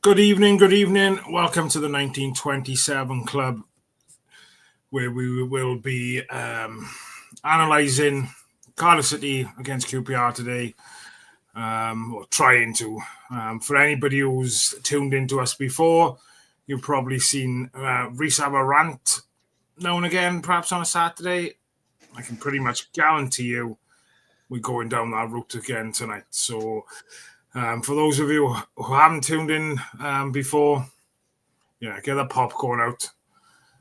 Good evening, good evening. Welcome to the 1927 Club, where we will be analysing Cardiff City against QPR today, or trying to. For anybody who's tuned into us before, you've probably seen Rhys have a rant now and again, perhaps on a Saturday. I can pretty much guarantee you we're going down that route again tonight. So for those of you who haven't tuned in before, get the popcorn out,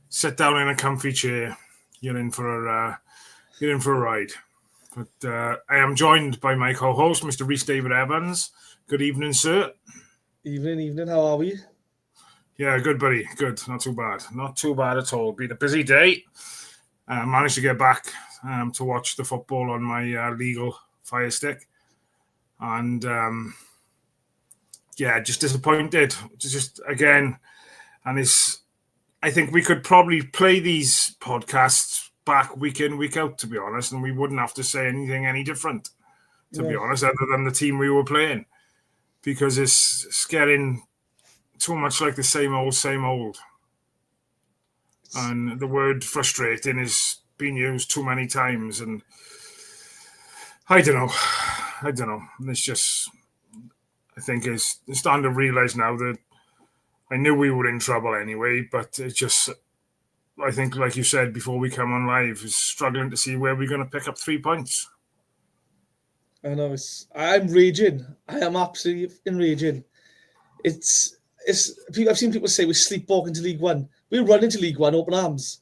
sit down in a comfy chair. You're in for a ride. But I am joined by my co-host, Mr. Rhys David Evans. Good evening, sir. Evening. How are we? Yeah, good, buddy. Good. Not too bad. Not too bad at all. Been a busy day. Managed to get back to watch the football on my legal Fire Stick. And just disappointed. Just again, and I think we could probably play these podcasts back week in, week out, to be honest, and we wouldn't have to say anything any different, to be honest, other than the team we were playing, because it's getting too much like the same old. And the word frustrating has been used too many times, and I don't know. It's just, I think it's starting to realise now that I knew we were in trouble anyway, but it just, I think, like you said before we come on live, is struggling to see where we're going to pick up 3 points. I know, I'm raging. I am absolutely raging. I've seen people say we're sleepwalking to League One. We're running to League One, open arms.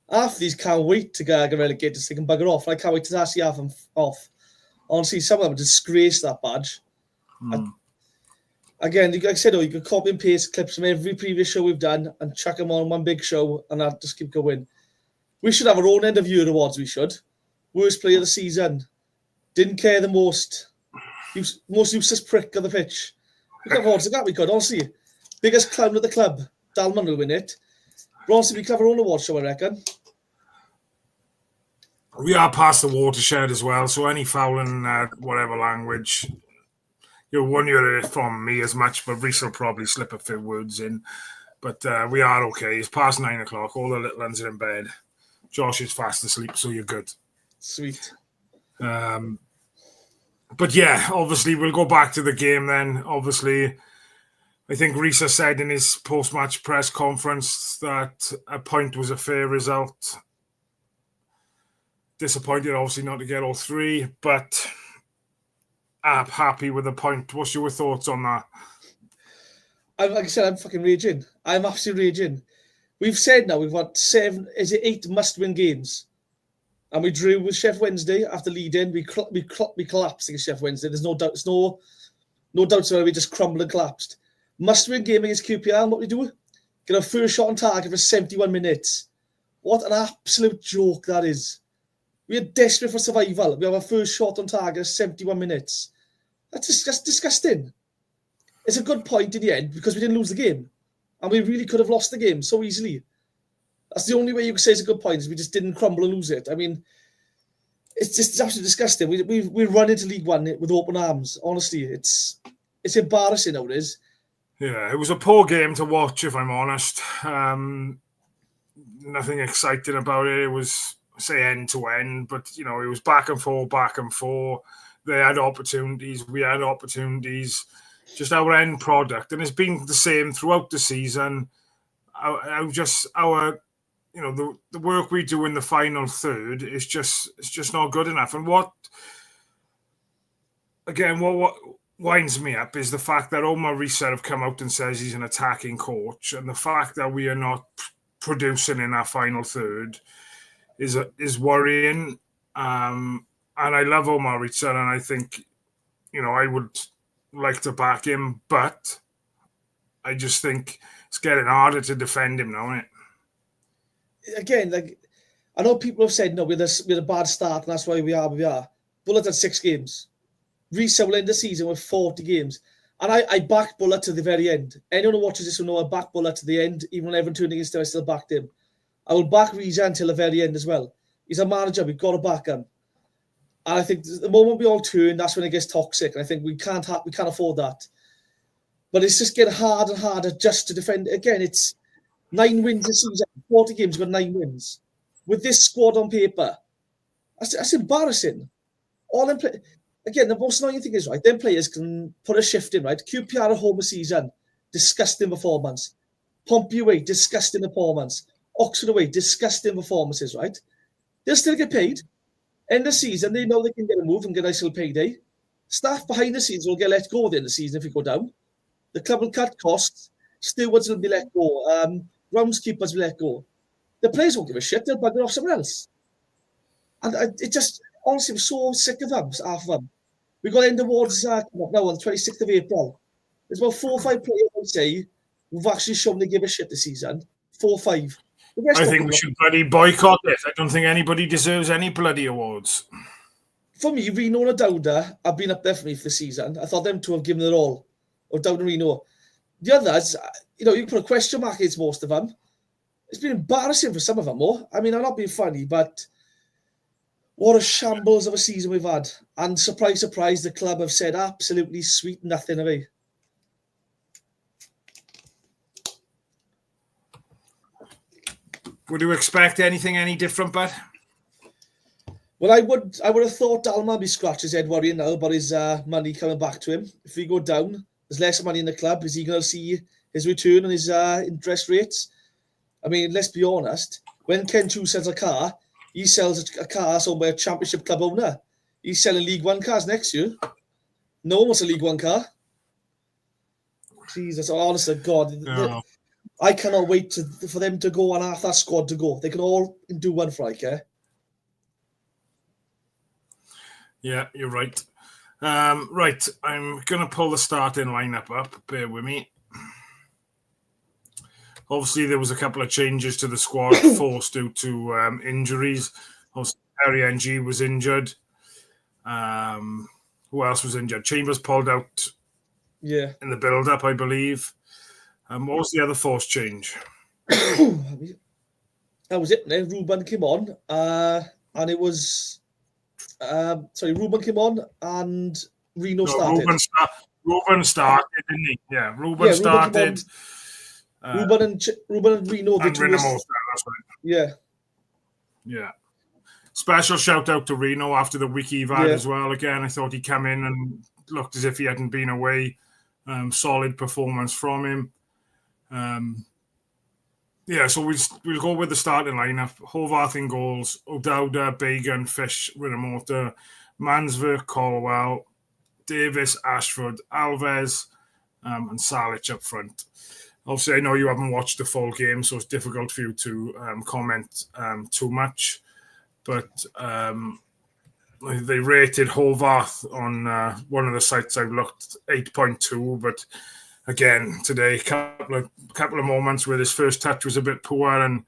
Half of these can't wait to get relegated so they can bugger off. I can't wait to actually have them off. Honestly, some of them disgrace that badge. Again, like I said, you could copy and paste clips from every previous show we've done and chuck them on one big show, and I'll just keep going. We should have our own end of year awards. We should. Worst player of the season. Didn't care the most. Most useless prick of the pitch. We could have awards like that. We could, honestly. Biggest clown of the club. Dalman will win it. But honestly, we could have our own award show, I reckon. We are past the watershed as well, so any fouling, whatever language, you won't hear it from me as much, but Rhys will probably slip a few words in. But we are okay. It's past 9 o'clock. All the little ones are in bed. Josh is fast asleep, so you're good. Sweet. But yeah, obviously, we'll go back to the game then. Obviously, I think Rhys has said in his post-match press conference that a point was a fair result. Disappointed, obviously, not to get all 3, but I'm happy with the point. What's your thoughts on that? Like I said, I'm fucking raging. I'm absolutely raging. We've said now we've got 8 must-win games. And we drew with Sheffield Wednesday after leading. We collapsed against Sheffield Wednesday. There's no doubt. No doubts about it. We just crumbled and collapsed. Must-win game against QPR. And what we do? Get our first shot on target for 71 minutes. What an absolute joke that is. We are desperate for survival. We have our first shot on target 71 minutes. That's disgusting. It's a good point in the end because we didn't lose the game. And we really could have lost the game so easily. That's the only way you can say it's a good point is we just didn't crumble and lose it. I mean, it's absolutely disgusting. We run into League One with open arms. Honestly, it's embarrassing how it is. Yeah, it was a poor game to watch, if I'm honest. Nothing exciting about it. It was, say, end to end, but it was back and forth. They had opportunities, we had opportunities. Just our end product, and it's been the same throughout the season. The work we do in the final third is just not good enough. And what winds me up is the fact that Omar Rhys have come out and says he's an attacking coach, and the fact that we are not producing in our final third is worrying. And I love Omar Rhys, and I think, I would like to back him, but I just think it's getting harder to defend him now, isn't it? Again, I know people have said, no, we had a bad start, and that's why we are where we are. Bullet had 6 games. Rhys will end the season with 40 games. And I backed Bullet to the very end. Anyone who watches this will know I backed Bullet to the end. Even when everyone turned against him, I still backed him. I will back Rhys until the very end as well. He's a manager. We've got to back him. And I think the moment we all turn, that's when it gets toxic. And I think we can't afford that. But it's just getting harder and harder just to defend. Again, it's 9 wins this season. 40 games, got 9 wins. With this squad on paper, that's embarrassing. All them again, the most annoying thing is, right, them players can put a shift in, right? QPR at home this season, disgusting performance. Pompey away, disgusting performance. Oxford away, disgusting performances, right? They'll still get paid. End of season, they know they can get a move and get a nice little payday. Staff behind the scenes will get let go at the end of the season if you go down. The club will cut costs. Stewards will be let go. Groundskeepers will let go. The players won't give a shit. They'll bugger off somewhere else. And it just, honestly, I'm so sick of them, half of them. We've got end awards coming up now on the 26th of April. There's about 4 or 5 players, I'd say, who've actually shown they give a shit this season. 4 or 5. I think we should bloody boycott it. I don't think anybody deserves any bloody awards. For me, Reno and Dowda have been up there for me for the season. I thought them two have given it all. Or Dowda and Reno. The others, you can put a question mark against most of them. It's been embarrassing for some of them, though. I mean, I'm not being funny, but what a shambles of a season we've had. And surprise, surprise, the club have said absolutely sweet nothing away. Would you expect anything any different, Bud? Well, I would have thought Dalman be scratched his head worrying now about his money coming back to him. If we go down, there's less money in the club. Is he going to see his return on his interest rates? I mean, let's be honest. When Canton sells a car, he sells a car sold by a championship club owner. He's selling League One cars next year. No one wants a League One car. Jesus, honest to God. No. I cannot wait for them to go and half that squad to go. They can all do one for I care. Yeah, you're right. Right, I'm going to pull the starting lineup up. Bear with me. Obviously, there was a couple of changes to the squad forced due to injuries. Obviously, Harry NG was injured. Who else was injured? Chambers pulled out in the build-up, I believe. What was the other forced change? That was it. Ruben came on, and it was... Ruben came on, and Reno started. Ruben started, didn't he? Yeah, Ruben started. Ruben and Reno. And Reno, that's right. Yeah. Special shout out to Reno after the week he had as well. Again, I thought he came in and looked as if he hadn't been away. Solid performance from him. So we'll go with the starting lineup. Hovarth in goals, O'Dowda, Bagan, Fish, Rinomota, Mansver, Colwell, Davis, Ashford, Alves, and Salic up front. Obviously, I know you haven't watched the full game, so it's difficult for you to comment too much. But they rated Hovarth on one of the sites I've looked 8.2, but again, today, couple of moments where his first touch was a bit poor, and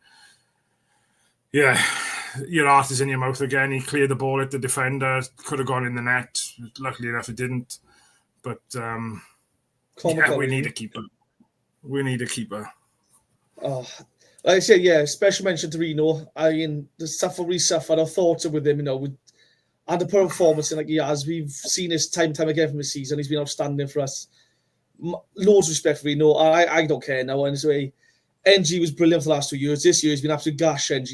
your heart is in your mouth again. He cleared the ball at the defender, could have gone in the net. Luckily enough, it didn't. But we need a keeper. We need a keeper. Oh, like I said, special mention to Reno. I mean, the stuff we suffered, our thoughts are with him, and the performance like he has. We've seen this time and time again from this season. He's been outstanding for us. Loads of respect for Reno. I don't care now. Anyway, NG was brilliant for the last 2 years. This year he's been absolute gash. NG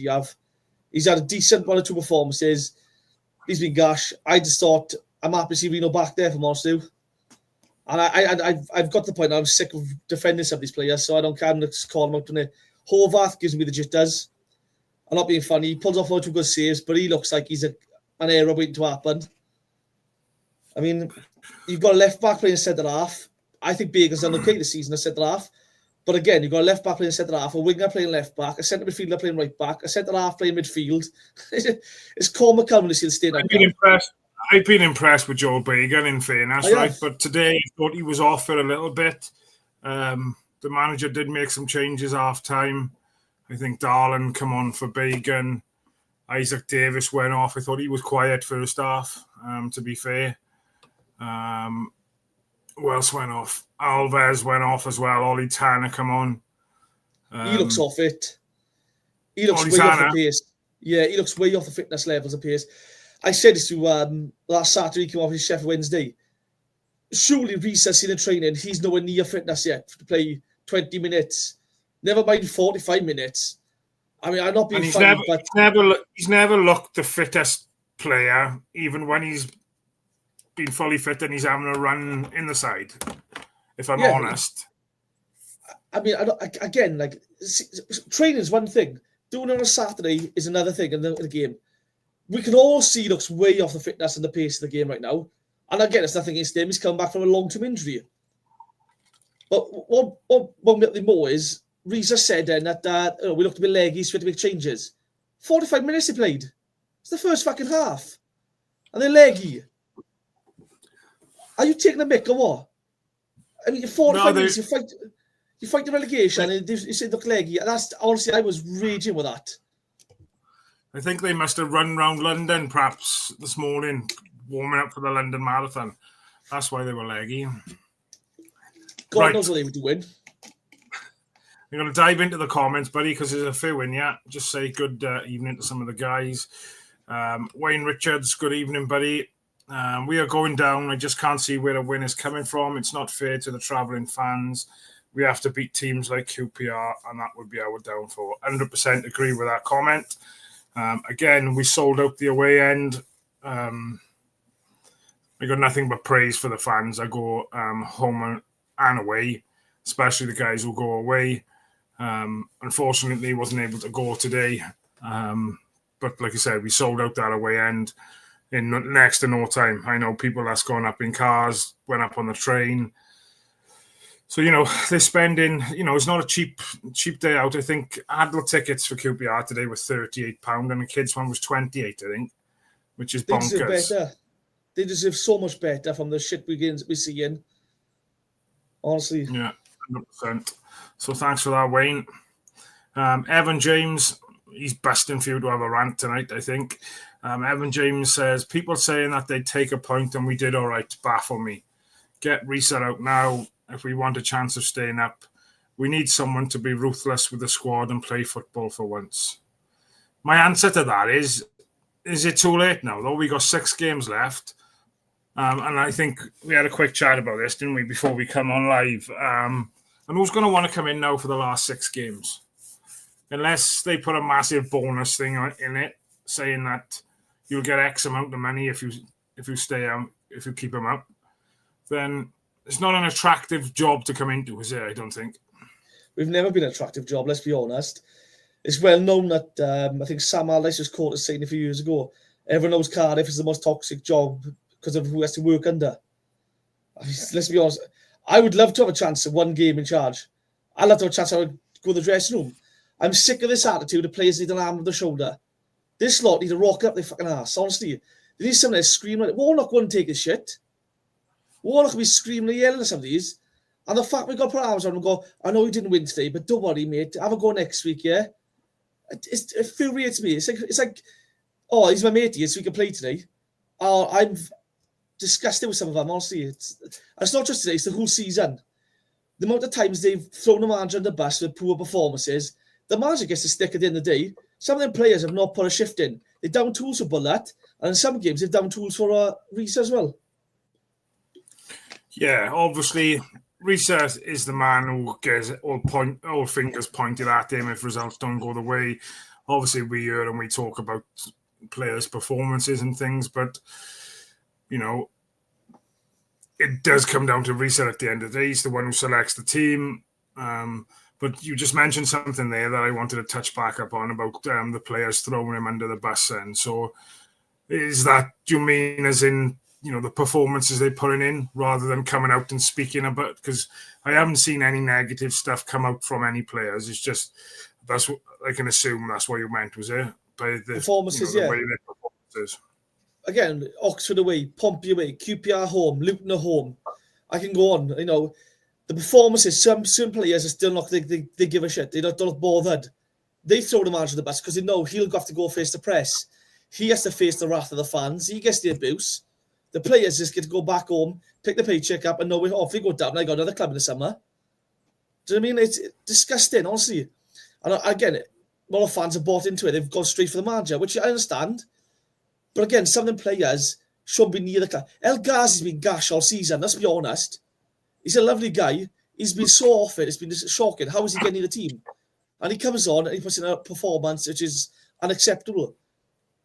he's had a decent 1 or 2 performances. He's been gash. I just thought I'm happy to see Reno back there for Monster. And I've got to the point now I'm sick of defending some of these players, so I don't care. I'm just call them out on it. Hovarth gives me the jitters. I'm not being funny. He pulls off 1 or 2 good saves, but he looks like he's an error waiting to happen. I mean, you've got a left back playing centre half. I think Baker's done okay this season, a centre half. But again, you've got a left back playing centre half, a winger playing left back, a centre midfielder playing right back, a centre half playing midfield. It's comical when you see the state. I've been impressed with Joel Bagan, in fairness, right? But today I thought he was off it a little bit. The manager did make some changes half time. I think Darlin come on for Bagan. Isaac Davis went off. I thought he was quiet first half, to be fair. Who else went off? Alves went off as well. Ollie Tanner come on. He looks off it. He looks way off the pace. Yeah, he looks way off the fitness levels of pace. I said this to last Saturday, he came off his Sheffield Wednesday. surely Rhys has seen in training, he's nowhere near fitness yet to play 20 minutes. Never mind 45 minutes. I mean, I'm not being funny, but he's never looked the fittest player, even when he's been fully fit and he's having a run in the side. If I'm honest, I mean, training is one thing. Doing it on a Saturday is another thing in the game. We can all see he looks way off the fitness and the pace of the game right now. And again, it's nothing against him. He's come back from a long-term injury. But what makes me more is Rhys has said then that we looked a bit leggy, so we had to make changes. 45 minutes he played. It's the first fucking half. And they're leggy. Are you taking a mick or what? I mean, 45 minutes, you fight the relegation and you say look leggy. And that's, honestly, I was raging with that. I think they must have run round London perhaps this morning, warming up for the London Marathon. That's why they were leggy. God knows what they were doing. I'm going to dive into the comments, buddy, because there's a few in here. Just say good evening to some of the guys. Wayne Richards, good evening, buddy. We are going down. I just can't see where the win is coming from. It's not fair to the travelling fans. We have to beat teams like QPR, and that would be our downfall. 100% agree with that comment. Again, we sold out the away end. I got nothing but praise for the fans. I go home and away, especially the guys who go away. Unfortunately, wasn't able to go today. But like I said, we sold out that away end in next to no time. I know people that's gone up in cars, went up on the train. So, they're spending, it's not a cheap day out. I think adult tickets for QPR today were £38 and the kids' one was 28, I think, which is bonkers. They deserve better. They deserve so much better from the shit we're seeing. Honestly. Yeah, 100%. So thanks for that, Wayne. Evan James, he's busting for you to have a rant tonight, I think. Evan James says, people saying that they'd take a point and we did all right baffle me. Get Rhys out now. If we want a chance of staying up, we need someone to be ruthless with the squad and play football for once. My answer to that is it too late now, though? We got 6 games left. And I think we had a quick chat about this, didn't we, before we come on live? And who's going to want to come in now for the last 6 games? Unless they put a massive bonus thing in it, saying that you'll get X amount of money if you stay out, if you keep them up, then it's not an attractive job to come into, is it? I don't think. We've never been an attractive job, let's be honest. It's well known that I think Sam Allardyce was quoted as saying a few years ago, everyone knows Cardiff is the most toxic job because of who has to work under. I mean, let's be honest. I would love to have a chance of one game in charge. I'd love to have a chance to go to the dressing room. I'm sick of this attitude of players need an arm on the shoulder. This lot need to rock up their fucking ass, honestly. They need someone that's screaming. Warnock wouldn't take his shit. Warnock will be screaming and yelling at some of these. And the fact we've got to put our arms on and go, I know you didn't win today, but don't worry, mate. Have a go next week, yeah? It infuriates me. It's like, oh, he's my matey, so we can play today. Oh, I'm disgusted with some of them, honestly. It's not just today, it's the whole season. The amount of times they've thrown the manager under the bus with poor performances, the manager gets to stick at the end of the day. Some of them players have not put a shift in. They're down tools for Bullet, and in some games they're down tools for Rhys as well. Yeah, obviously, Rhys is the man who gets all fingers pointed at him if results don't go the way. Obviously, we hear and we talk about players' performances and things, but, it does come down to Rhys at the end of the day. He's the one who selects the team. But you just mentioned something there that I wanted to touch back up on about the players throwing him under the bus then. So is that, do you mean as in, the performances they're putting in rather than coming out and speaking about? Because I haven't seen any negative stuff come out from any players. It's just, that's what I can assume that's what you meant, was it? By the performances, the way their performances. Again, Oxford away, Pompey away, QPR home, Luton at home. I can go on, The performances, some players are still not, they give a shit. They don't look bothered. They throw the manager the bus because they know he'll have to go face the press. He has to face the wrath of the fans. He gets the abuse. The players just get to go back home, pick the paycheck up, and know off we go down. I got another club in the summer. Do you know what I mean? It's disgusting, honestly. And again, a lot of fans have bought into it. They've gone straight for the manager, which I understand. But again, some of them players shouldn't be near the club. El Ghazi's been gash all season, let's be honest. He's a lovely guy. He's been so off it. It's been shocking. How is he getting in the team? And he comes on and he puts in a performance which is unacceptable.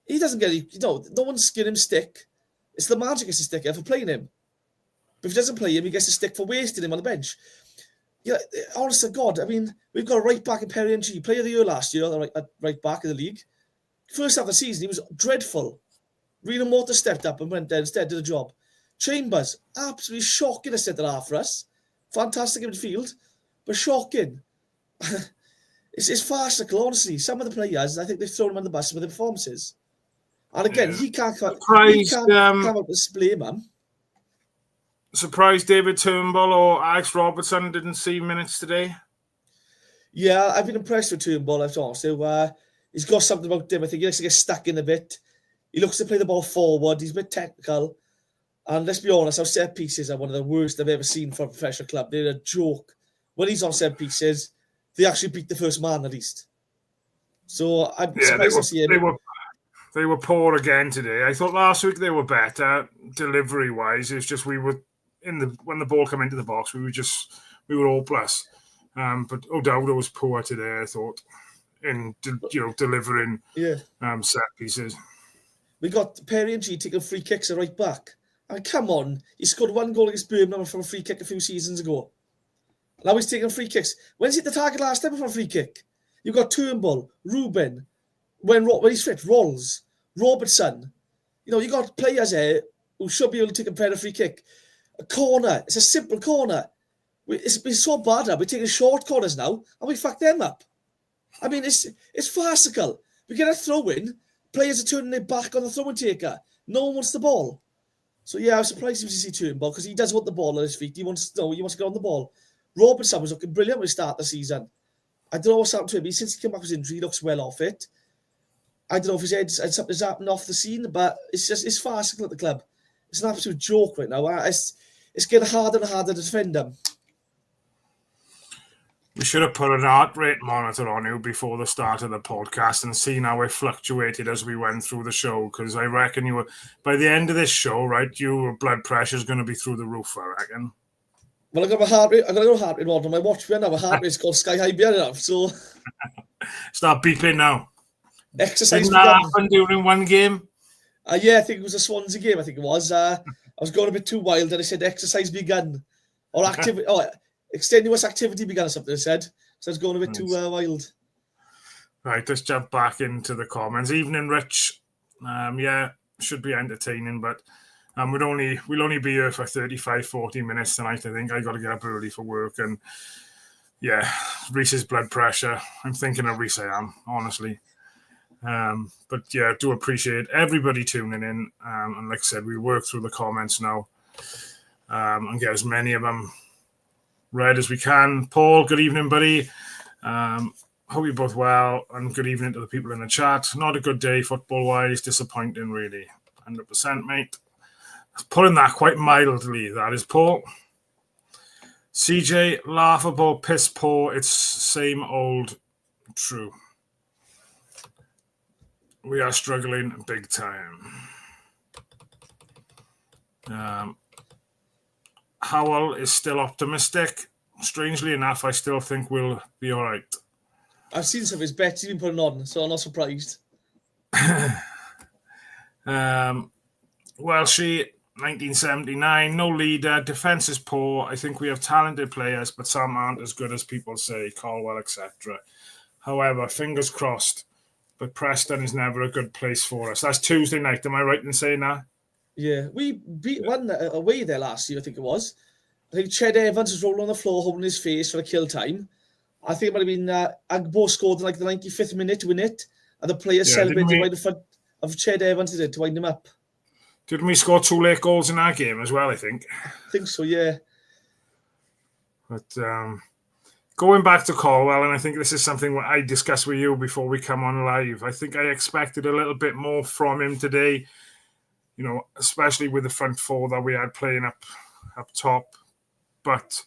He doesn't get, no one's giving him stick. It's the magic gets a stick for playing him. But if he doesn't play him, he gets a stick for wasting him on the bench. Yeah, honest to God, I mean, we've got a right back in Perry Ng, player of the year last year, right back in the league. First half of the season, he was dreadful. Reno Motor stepped up and went there instead, did a job. Chambers, absolutely shocking a centre half for us. Fantastic in midfield, but shocking. It's farcical, honestly. Some of the players, I think they've thrown him on the bus with their performances. And again, he can't come out display, man. Surprised David Turnbull or Alex Robertson didn't see minutes today? Yeah, I've been impressed with Turnbull, I've thought. So, he's got something about him. I think he likes to get stuck in a bit. He looks to play the ball forward. He's a bit technical. And let's be honest, our set pieces are one of the worst I've ever seen for a professional club. They're a joke. When he's on set pieces, they actually beat the first man at least. So I'm surprised to see him. They were poor again today. I thought last week they were better delivery wise. It's just we were when the ball came into the box, we were hopeless. But O'Dowd was poor today, I thought, in delivering set pieces. We got Perry Ng taking free kicks at right back. I mean, come on, he scored one goal against Birmingham from a free kick a few seasons ago. Now he's taking free kicks. When's hit the target last time from a free kick? You've got Turnbull, Ruben, when he's fit, Rolls, Robertson. You got players here who should be able to take a better free kick. A corner, it's a simple corner. It's been so bad now. We're taking short corners now, and we fuck them up. I mean, it's farcical. We get a throw in, players are turning their back on the throw and taker. No one wants the ball. So yeah, I was surprised to see Turnbull because he does want the ball at his feet. He wants to get on the ball. Robertson was looking brilliant when he started the season. I don't know what's happened to him. Since he came back with his injury, he looks well off it. I don't know if his head's had something's happened off the scene, but it's farcical at the club. It's an absolute joke right now. It's getting harder and harder to defend him. We should have put an heart rate monitor on you before the start of the podcast and seen how it fluctuated as we went through the show, because I reckon you were, by the end of this show, right, your blood pressure is going to be through the roof, I reckon. Well, I got my heart rate. I got a heart rate monitor on my watch. Now my heart rate's called Sky High Beyond enough. So start beeping now. Exercise. Didn't that happen during one game? Yeah, I think it was a Swansea game. I think it was. I was going a bit too wild, and I said exercise begun or activity. Extenuous activity began or something, I said. So I was going a bit too wild. Right, let's jump back into the comments. Evening, Rich. Should be entertaining, but we'll only be here for 35, 40 minutes tonight, I think. I got to get up early for work. And, yeah, Rhys's blood pressure. I'm thinking of Rhys, I am, honestly. But, yeah, I do appreciate everybody tuning in. And like I said, we work through the comments now and get as many of them read as we can. Paul, good evening, buddy. Hope you're both well, and good evening to the people in the chat. Not a good day football-wise, disappointing, really. 100%, mate. Putting that quite mildly, that is, Paul. CJ, laughable, piss poor, it's same old true. We are struggling big time. Howell is still optimistic. Strangely enough, I still think we'll be all right. I've seen some of his bets he's been putting on, so I'm not surprised. Welshie, 1979, no leader, defence is poor. I think we have talented players, but some aren't as good as people say, Caldwell, etc. However, fingers crossed, but Preston is never a good place for us. That's Tuesday night, am I right in saying that? Yeah, we beat one away there last year, I think it was. I think Ched Evans was rolling on the floor, holding his face for a kill time. I think it might have been Agbo scored in like the 95th minute to win it, and the players celebrated right in front of Ched Evans to wind him up. Didn't we score 2 late goals in that game as well, I think? I think so, yeah. But going back to Caldwell, and I think this is something I discussed with you before we come on live, I think I expected a little bit more from him today. Especially with the front four that we had playing up top. But,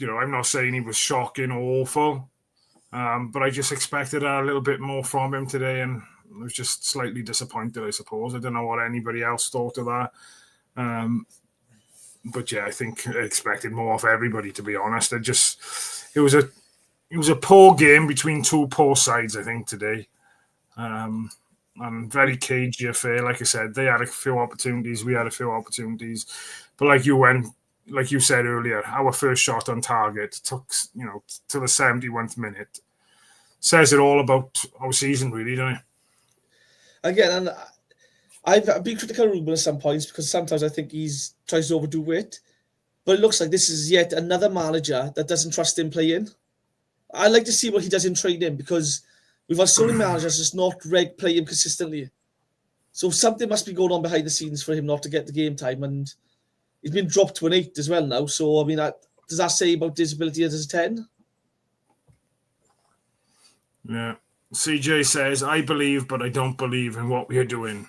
I'm not saying he was shocking or awful. But I just expected a little bit more from him today. And I was just slightly disappointed, I suppose. I don't know what anybody else thought of that. But yeah, I think I expected more of everybody, to be honest. It was a poor game between two poor sides, I think, today. And very cagey affair. Like I said, they had a few opportunities, we had a few opportunities. But like you said earlier, our first shot on target took, to the 71st minute. Says it all about our season, really, doesn't it? Again, and I've been critical of Ruben at some points because sometimes I think he tries to overdo it. But it looks like this is yet another manager that doesn't trust him playing. I'd like to see what he does in training because we've had so many managers just not play him consistently. So something must be going on behind the scenes for him not to get the game time. And he's been dropped to an 8 as well now. So, I mean, does that say about his ability as a 10? Yeah. CJ says, I believe, but I don't believe in what we are doing.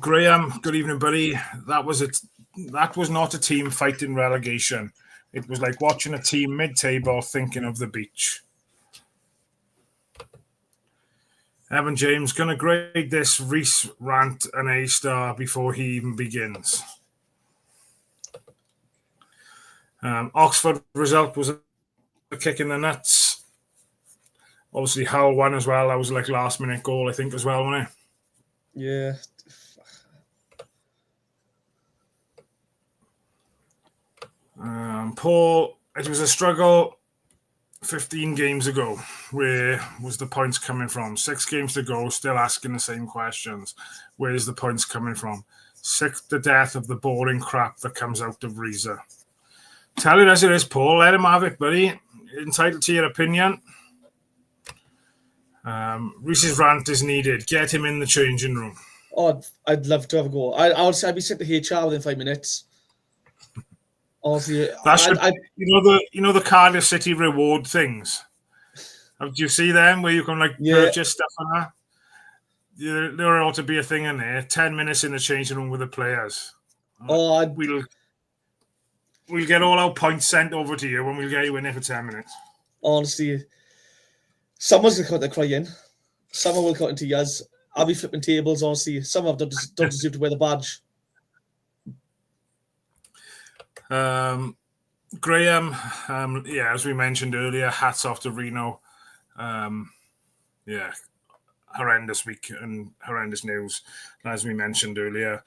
Graham, good evening, buddy. That was not a team fighting relegation. It was like watching a team mid-table thinking of the beach. Evan James, going to grade this Rhys rant an A-star before he even begins. Oxford result was a kick in the nuts. Obviously, Hull won as well. That was like last-minute goal, I think, as well, wasn't it? Yeah. Paul, it was a struggle 15 games ago. Where was the points coming from? 6 games to go, still asking the same questions. Where's the points coming from? Sick to death of the boring crap that comes out of Rhys. Tell it as it is, Paul. Let him have it, buddy. Entitled to your opinion. Rhys's rant is needed. Get him in the changing room. Oh, I'd love to have a go. I'd be sent to HR within 5 minutes. Honestly, the Cardiff City reward things. Do you see them where you can purchase stuff on that? There ought to be a thing in there. 10 minutes in the changing room with the players. We'll get all our points sent over to you and we'll get you in there for 10 minutes. Honestly, someone's going to cut their crying. Someone will cut into yours. I'll be flipping tables, honestly. Some of them don't deserve to wear the badge. Graham, as we mentioned earlier, hats off to Reno. Horrendous week and horrendous news, as we mentioned earlier.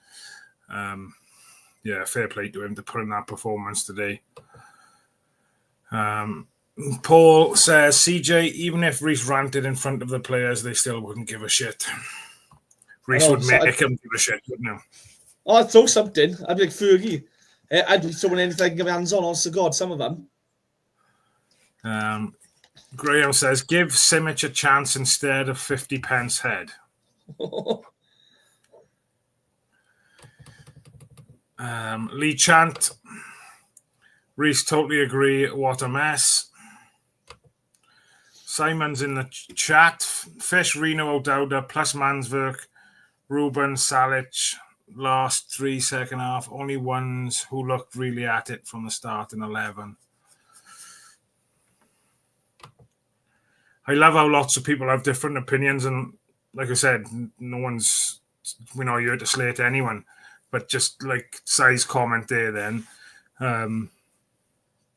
Fair play to him to put in that performance today. Paul says, CJ, even if Rhys ranted in front of the players, they still wouldn't give a shit. Rhys would make him give a shit, wouldn't he? Oh, I'd throw something. I'd be like Fergie. I'd be throwing anything I can get my hands on, honest to God, some of them. Graham says, give Simic a chance instead of 50 pence head. Lee Chant, Rhys, totally agree. What a mess. Simon's in the chat. Fish, Reno, O'Dowda, plus Manswerk, Ruben, Salic. Last 3 second half, only ones who looked really at it from the start in 11. I love how lots of people have different opinions, and like I said, we're not here to slate anyone, but just like Sai's comment there then,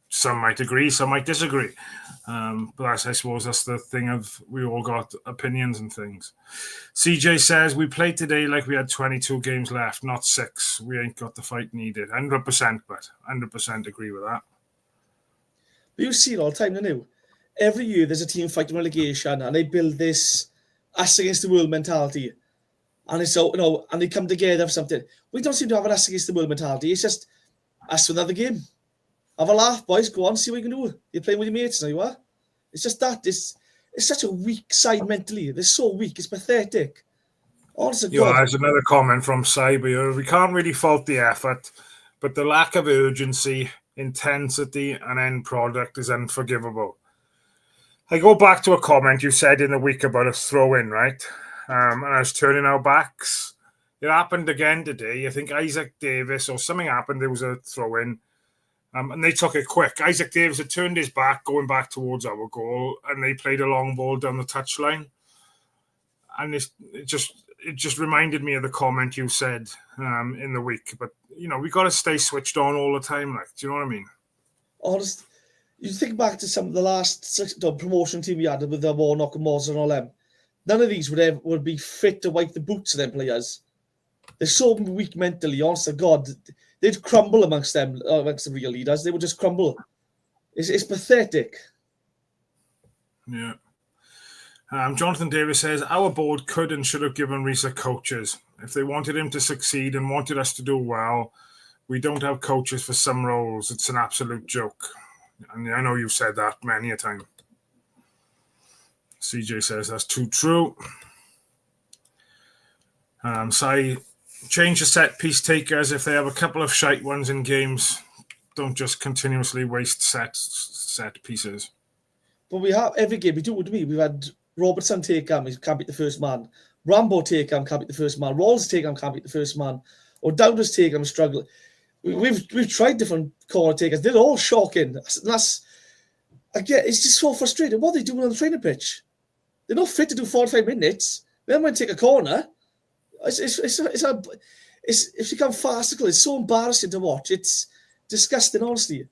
some might agree, some might disagree. But I suppose that's the thing of we all got opinions and things. CJ says, we played today like we had 22 games left, not 6. We ain't got the fight needed. 100%, but 100% agree with that. But you see it all the time, don't you? Every year there's a team fighting relegation and they build this us against the world mentality. And it's so, and they come together for something. We don't seem to have an us against the world mentality. It's just us for another game. Have a laugh, boys. Go on, see what you can do. You're playing with your mates now, you are. It's just that. It's such a weak side mentally. They're so weak. It's pathetic. Honestly, there's another comment from Cyber. We can't really fault the effort, but the lack of urgency, intensity, and end product is unforgivable. I go back to a comment you said in the week about a throw-in, right? And I was turning our backs. It happened again today. I think Isaac Davis or something happened. There was a throw-in. And they took it quick. Isaac Davis had turned his back, going back towards our goal, and they played a long ball down the touchline. and it just reminded me of the comment you said in the week. But we got to stay switched on all the time. Like, do you know what I mean? Honest, you think back to some of the last promotion team we had with the Warnock and Moz and all them. None of these would be fit to wipe the boots of them players. They're so weak mentally. Honest to God, they'd crumble amongst the real leaders. They would just crumble. It's pathetic. Yeah. Jonathan Davis says, our board could and should have given Rhys coaches. If they wanted him to succeed and wanted us to do well, we don't have coaches for some roles. It's an absolute joke. And I know you've said that many a time. CJ says that's too true. Say, change the set piece takers if they have a couple of shite ones in games. Don't just continuously waste set pieces. But we have every game we do with me. We've had Robertson take him, he can't beat the first man. Rambo take him, can't beat the first man. Rawls take him, can't beat the first man. Or Dowders take him, struggle. We've tried different corner takers. They're all shocking. That's again, it's just so frustrating. What are they doing on the training pitch? They're not fit to do 45 minutes. Then when they take a corner, it's become farcical. It's so embarrassing to watch. It's disgusting, honestly.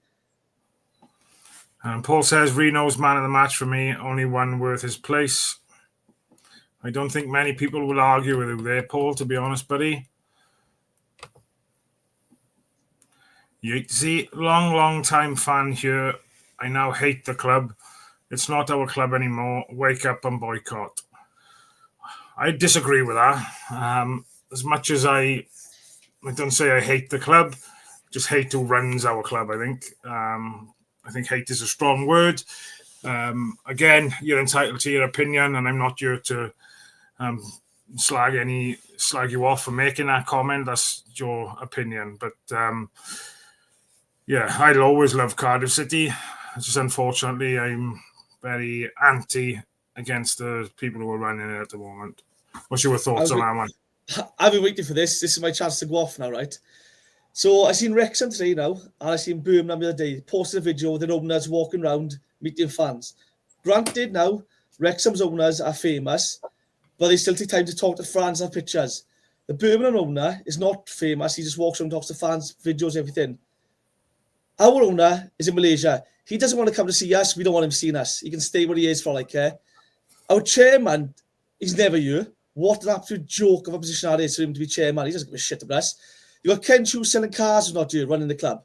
Paul says Reno's man of the match for me. Only one worth his place. I don't think many people will argue with you there, Paul, to be honest, buddy. You see, long time fan here. I now hate the club. It's not our club anymore. Wake up and boycott. I disagree with that. As much as I don't say I hate the club, just hate who runs our club, I think. I think hate is a strong word. Again, you're entitled to your opinion, and I'm not here to slag you off for making that comment. That's your opinion. But yeah, I'll always love Cardiff City. Just unfortunately, I'm very anti against the people who are running it at the moment. What's your thoughts on that one? I've been waiting for this. This is my chance to go off now, right? So I seen Wrexham today now, and I seen Birmingham the other day. Posted a video with their owners walking around meeting fans. Granted, now Wrexham's owners are famous, but they still take time to talk to fans and pictures. The Birmingham owner is not famous. He just walks around, talks to fans, videos, everything. Our owner is in Malaysia. He doesn't want to come to see us. We don't want him seeing us. He can stay where he is for all I care. Our chairman, he's never here. What an absolute joke of a position that is for him to be chairman. He doesn't give a shit about us. You got Ken Chu selling cars who's not here, running the club.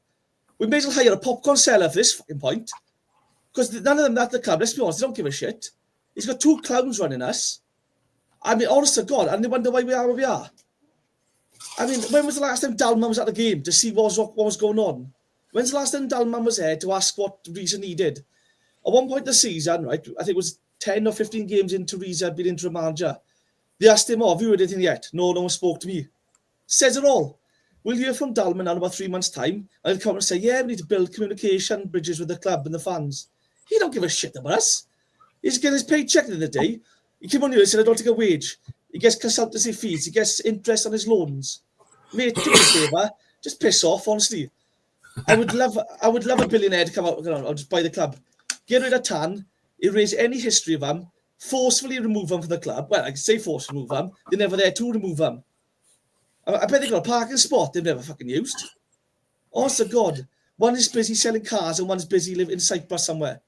We may as well hire a popcorn seller for this fucking point. Because none of them at the club, let's be honest, they don't give a shit. He's got two clowns running us. I mean, honest to God, and they wonder why we are where we are. I mean, when was the last time Dalman was at the game to see what was going on? When's the last time Dalman was there to ask what Rhys needed? At one point in the season, right, I think it was 10 or 15 games into Rhys had been interim manager. They asked him, have you heard anything yet? No one spoke to me. Says it all. We'll hear from Dalman in about 3 months' time, and he'll come and say, yeah, we need to build communication bridges with the club and the fans. He don't give a shit about us. He's getting his paycheck at the end of the day. He came on here and said, I don't take a wage. He gets consultancy fees. He gets interest on his loans. Mate, do me a favour. Just piss off, honestly. I would love a billionaire to come out and I'll just buy the club. Get rid of Tan, erase any history of them, forcefully remove them from the club. Well, I can say forcefully remove them. They're never there to remove them. I bet they've got a parking spot they've never fucking used. Honest to God. One is busy selling cars and one's busy living in Cyprus somewhere.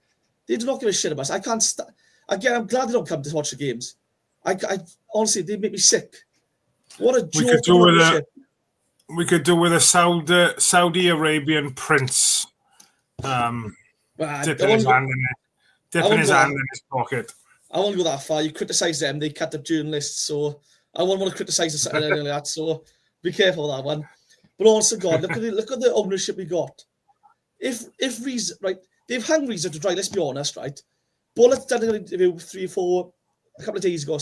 They do not give a shit about us. I can't... Again, I'm glad they don't come to watch the games. I honestly, they make me sick. What a joke. We could do with a Saudi Arabian prince dipping his hand in his pocket. I won't go that far. You criticise them, they cut up journalists, so I won't want to criticise anything like that, so be careful of that one. But also, God, look at the ownership we got. If Rhys, right, they've hung Rhys to dry, let's be honest, right? Bullett's done an interview a couple of days ago,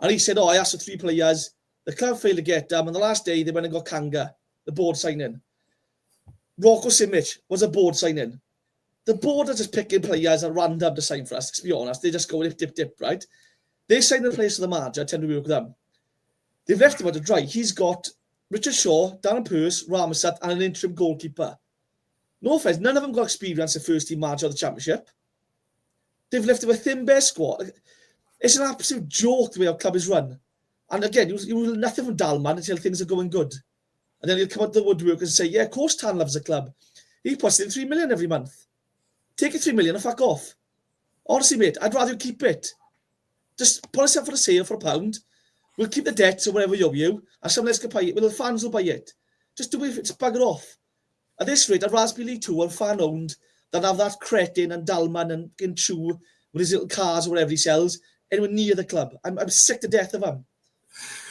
and he said, I asked for 3 players. The club failed to get them, and the last day they went and got Kanga, the board signing. Rocco Simic was a board signing. The board are just picking players at random to sign for us, let's be honest. They just go dip, right? They signed the players for the manager, tend to work with them. They've left him out to dry. He's got Richard Shaw, Darren Pearce, Ramsat, and an interim goalkeeper. No offense, none of them got experience as first team manager of the championship. They've left him a thin bare squad. It's an absolute joke the way our club is run. And again, you will nothing from Dalman until things are going good. And then he'll come out the woodwork and say, yeah, of course Tan loves the club. He puts in 3 million every month. Take your 3 million and fuck off. Honestly, mate, I'd rather you keep it. Just put us up for a sale for £1. We'll keep the debts or whatever you owe you, and someone else can buy it. Well, the fans will buy it. Just do it if it's bugger off. At this rate, I'd rather be League 2 and fan-owned than have that cretin and Dalman and Chu with his little cars or whatever he sells anywhere near the club. I'm sick to death of him.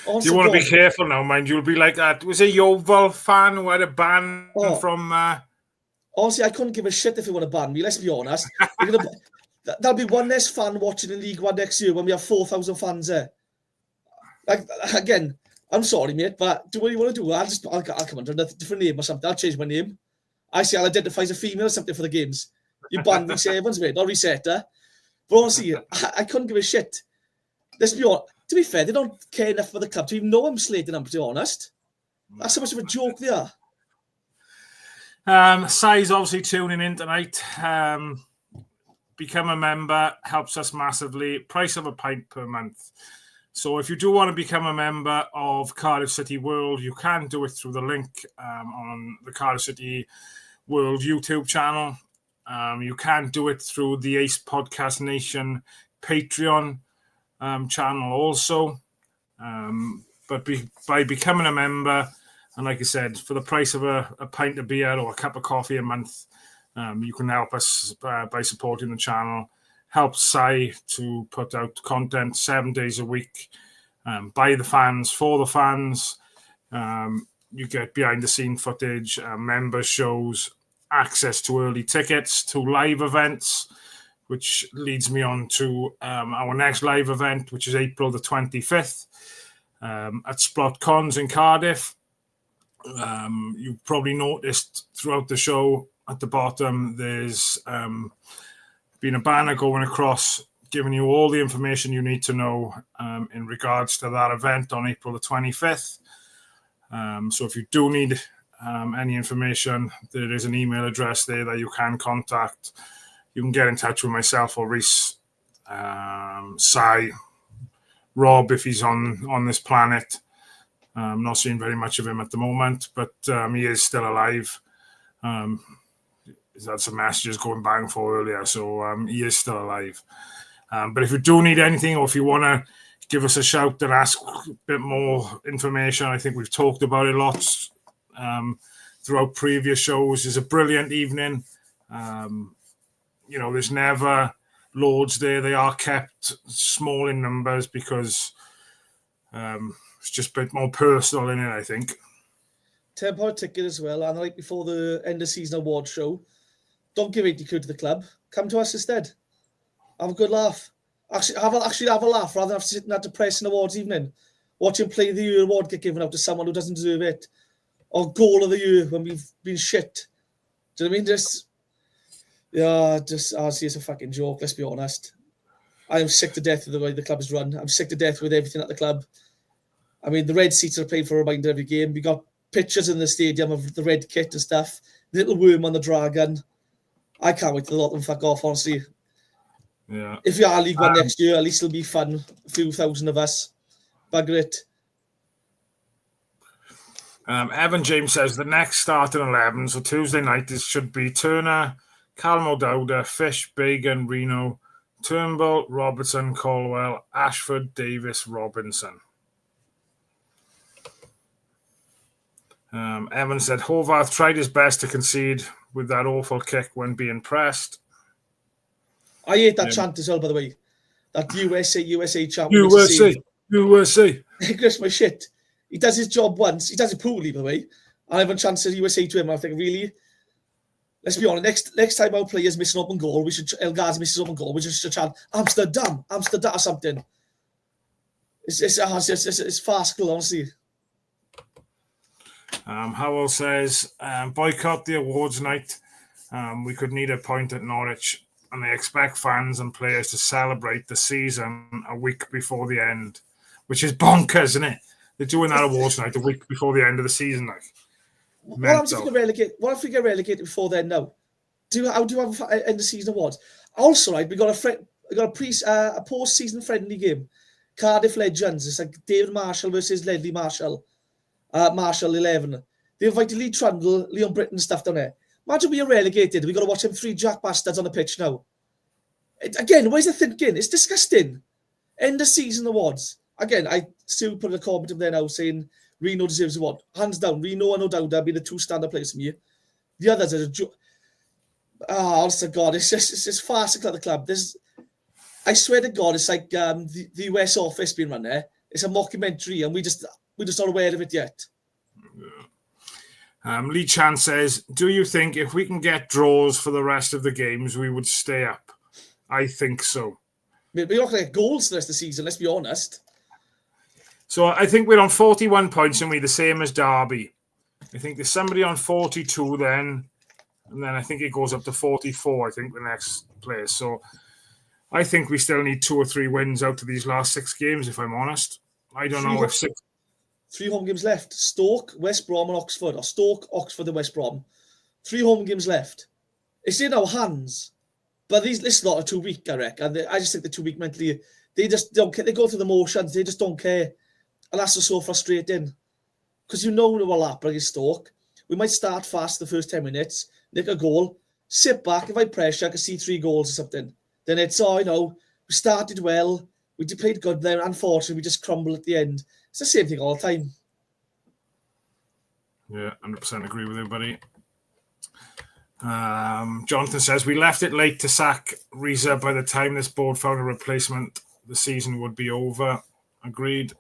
Do you want to be careful now, mind? You'll be like that. Was a Yeovil fan who had a ban from... Honestly, I couldn't give a shit if they want to ban me, let's be honest. There'll be one less fan watching in League 1 next year when we have 4,000 fans there. Like, again, I'm sorry, mate, but do what you want to do. I'll come under a different name or something. I'll change my name. I say I'll identify as a female or something for the games. You ban Rhys Evans, mate, not Resetter. But honestly, I couldn't give a shit. Let's be honest. To be fair, they don't care enough for the club to even know I'm slating them, to be honest. That's how much of a joke they are. Sai's obviously tuning in tonight. Become a member, helps us massively. Price of a pint per month. So if you do want to become a member of Cardiff City World, you can do it through the link on the Cardiff City World YouTube channel. You can do it through the Ace Podcast Nation Patreon channel also. But by becoming a member, and like I said, for the price of a pint of beer or a cup of coffee a month, you can help us by supporting the channel. Help Sai to put out content 7 days a week by the fans, for the fans. You get behind-the-scene footage, member shows, access to early tickets to live events, which leads me on to our next live event, which is April the 25th at Splott Cons in Cardiff. You've probably noticed throughout the show at the bottom, there's been a banner going across giving you all the information you need to know in regards to that event on April the 25th. So if you do need any information, there is an email address there that you can contact. You can get in touch with myself or Rhys, Sai, Rob if he's on this planet. I'm not seeing very much of him at the moment, but he is still alive. He's had some messages going back and forth earlier, so he is still alive. But if you do need anything, or if you want to give us a shout and ask a bit more information, I think we've talked about it lots throughout previous shows. It's a brilliant evening. There's never loads there. They are kept small in numbers because it's just a bit more personal in it, I think. £10 ticket as well, and right before the end of season award show, don't give 80 quid to the club. Come to us instead. Have a good laugh. Actually have a laugh rather than sitting at depressing awards evening, watching Play of the Year award get given out to someone who doesn't deserve it, or Goal of the Year when we've been shit. Do you know what I mean? Honestly, it's a fucking joke. Let's be honest. I am sick to death of the way the club is run. I'm sick to death with everything at the club. I mean, the red seats are played for a reminder every game. We got pictures in the stadium of the red kit and stuff. The little worm on the dragon. I can't wait to let them fuck off, honestly. Yeah. If we are League One next year, at least it'll be fun. A few thousand of us. Bugger it. Evan James says the next starting 11, so Tuesday night, should be Turner, Callum O'Dowda, Fish, Bagan, Reno, Turnbull, Robertson, Colwell, Ashford, Davis, Robinson. Evan said Hovarth tried his best to concede with that awful kick when being pressed. I hate that chant as well, by the way. That USA chant. USA. It gives my shit. He does his job once. He does it poorly, by the way. And everyone chants USA to him. I think, really? Let's be honest. Next time our players miss an open goal, El Ghazi misses an open goal, we should chant Amsterdam or something. It's farcical, honestly. Howell says, boycott the awards night. We could need a point at Norwich, and they expect fans and players to celebrate the season a week before the end, which is bonkers, isn't it? They're doing that awards night a week before the end of the season. What if we get relegated before then now? How do you have end of season awards? Also, right, we got We got a post-season friendly game. Cardiff Legends. It's like David Marshall versus Ledley Marshall. Marshall 11. They invited Lee Trundle, Leon Britton and stuff down there. Imagine we are relegated. We got to watch them 3 jack bastards on the pitch now. Again, where's the thinking? It's disgusting. End of season awards. Again, I still put a comment up there now saying Reno deserves the award. Hands down, Reno and O'Dowda have been the 2 standard players for me. The others are a joke. Honest to God, it's just farcical at the club. I swear to God, it's like the US office being run there. It's a mockumentary, and we're just not aware of it yet. Lee Chan says, do you think if we can get draws for the rest of the games, we would stay up? I think so. We're not going to get goals the rest of the season, let's be honest. So I think we're on 41 points, and we're the same as Derby. I think there's somebody on 42 then, and then I think it goes up to 44, I think, the next place. So I think we still need 2 or 3 wins out of these last 6 games, if I'm honest. I don't know if 6... 3 home games left. Stoke, West Brom and Oxford. Or Stoke, Oxford and West Brom. 3 home games left. It's in our hands. But this is not a 2 week, I reckon. I just think the 2 week mentally, they just don't care. They go through the motions. They just don't care. And that's just so frustrating. Because you know what will happen against Stoke. We might start fast the first 10 minutes, nick a goal, sit back. If I pressure, I can see 3 goals or something. Then it's, we started well. We played good there. Unfortunately, we just crumble at the end. It's the same thing all the time. Yeah, 100% agree with you, buddy. Jonathan says, we left it late to sack Rhys. By the time this board found a replacement, the season would be over. Agreed.